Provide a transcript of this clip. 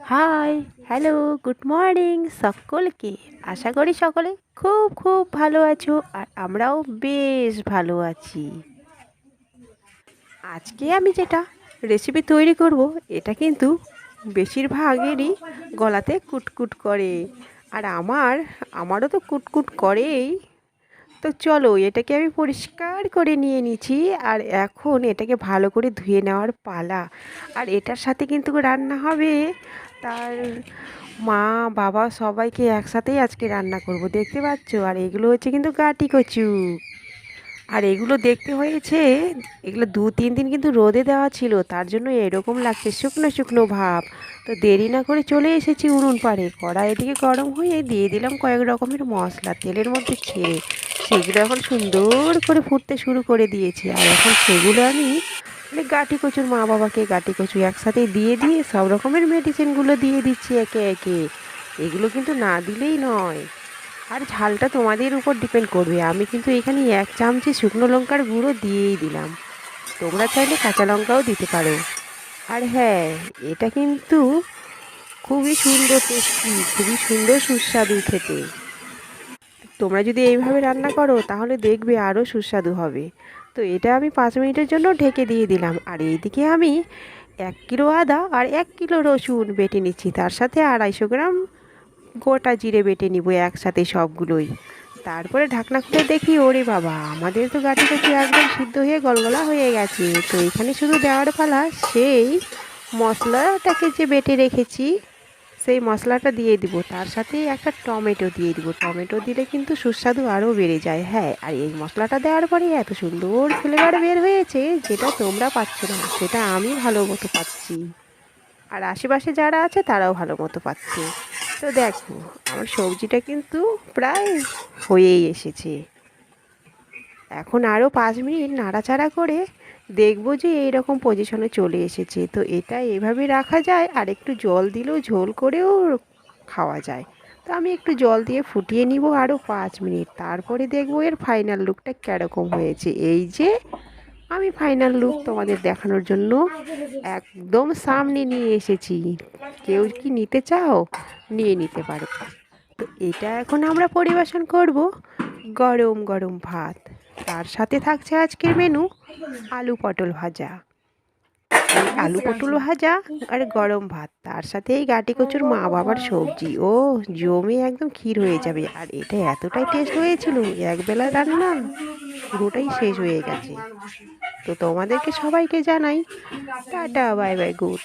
High, hello, good morning সকলকে। আশা করি সকলে খুব খুব ভালো আছো আর আমরাও বেশ ভালো আছি। আজকে আমি যেটা রেসিপি তৈরি করব এটা কিন্তু বেশিরভাগেরই গলাতে কুটকুট করে। আর আমারও তো কুটকুট করেই। তো চলো এটাকে আমি পরিষ্কার করে নিয়ে নিচ্ছি আর এখন এটাকে ভালো করে ধুয়ে নেওয়ার পালা। আর এটার সাথে কিন্তু রান্না হবে তার মা বাবা সবাইকে একসাথেই আজকে রান্না করব, দেখতে পাচ্ছ। আর এগুলো হচ্ছে কিন্তু গাটি কচু। আর এগুলো দেখতে হয়েছে, এগুলো 2-3 দিন কিন্তু রোদে দেওয়া ছিল, তার জন্য এরকম লাগছে শুকনো শুকনো ভাব। তো দেরি না করে চলে এসেছি উনুন পাড়ে। কড়াই এদিকে গরম হয়ে দিয়ে দিলাম কয়েক রকমের মশলা তেলের মধ্যে ছেড়ে। সেগুলো এখন সুন্দর করে ফুটতে শুরু করে দিয়েছি। আর এখন সেগুলো আমি গাটি কচুর মা বাবাকে গাটি কচু একসাথে দিয়ে দিয়ে সব রকমের মেডিসিনগুলো দিয়ে দিচ্ছি একে একে। এগুলো কিন্তু না দিলেই নয়। আর ঝালটা তোমাদের উপর ডিপেন্ড করবে। আমি কিন্তু এখানে 1 চামচি শুকনো লঙ্কার গুঁড়ো দিয়েই দিলাম। তোমরা চাইলে কাঁচা লঙ্কাও দিতে পারো। আর হ্যাঁ, এটা কিন্তু খুবই সুন্দর টেস্টি, খুবই সুন্দর সুস্বাদু খেতে। তোমরা যদি এইভাবে রান্না করো তাহলে দেখবে আরও সুস্বাদু হবে। তো এটা আমি 5 মিনিটের জন্য ঢেকে দিয়ে দিলাম। আর এইদিকে আমি 1 কিলো আদা আর 1 কিলো রসুন বেটে নিচ্ছি, তার সাথে 250 গ্রাম গোটা জিরে বেটে নিব একসাথে সবগুলোই। তারপরে ঢাকনা খুলে দেখি, ওরে বাবা, আমাদের তো গাটি কচু একদম সিদ্ধ হয়ে গলগলা হয়ে গেছে। তো এখানে শুধু দেওয়ার পালা সেই মশলাটাকে যে বেটে রেখেছি সেই মশলাটা দিয়ে দিব, তার সাথে একটা টমেটো দিয়ে দিব। টমেটো দিলে কিন্তু সুস্বাদু আরও বেড়ে যায়। হ্যাঁ, আর এই মশলাটা দেওয়ার পরে এত সুন্দর ফ্লেভার বের হয়েছে, যেটা তোমরা পাচ্ছ না সেটা আমি ভালো মতো পাচ্ছি। আর আশেপাশে যারা আছে তারাও ভালো মতো পাচ্ছে। তো দেখো, আমার সবজিটা কিন্তু প্রায় হয়েই এসেছে। এখন আরও 5 মিনিট নাড়াচাড়া করে দেখবো যে এইরকম পজিশনে চলে এসেছে। তো এটা এভাবে রাখা যায়, আর একটু জল দিলেও ঝোল করেও খাওয়া যায়। তো আমি একটু জল দিয়ে ফুটিয়ে নিব আরও 5 মিনিট, তারপরে দেখবো এর ফাইনাল লুকটা কীরকম হয়েছে। এই যে আমি ফাইনাল লুক তোমাদের দেখানোর জন্য একদম সামনে নিয়ে এসেছি। কেউ কি নিতে চাও, নিয়ে নিতে পারো। তো এটা এখন আমরা পরিবেশন করব গরম গরম ভাত। তার সাথে থাকছে আজকের মেনু আলু পটল ভাজা। এই আলু পটল ভাজা আর গরম ভাত, তার সাথে এই গাটি কচুর মা বাবার সবজি, ও জমে একদম ক্ষীর হয়ে যাবে। আর এটা এতটাই টেস্ট হয়েছিল, একবেলা রান্না পুরোটাই শেষ হয়ে গেছে। তো তোমাদেরকে সবাইকে জানাই টাটা, বাই বাই, গুড।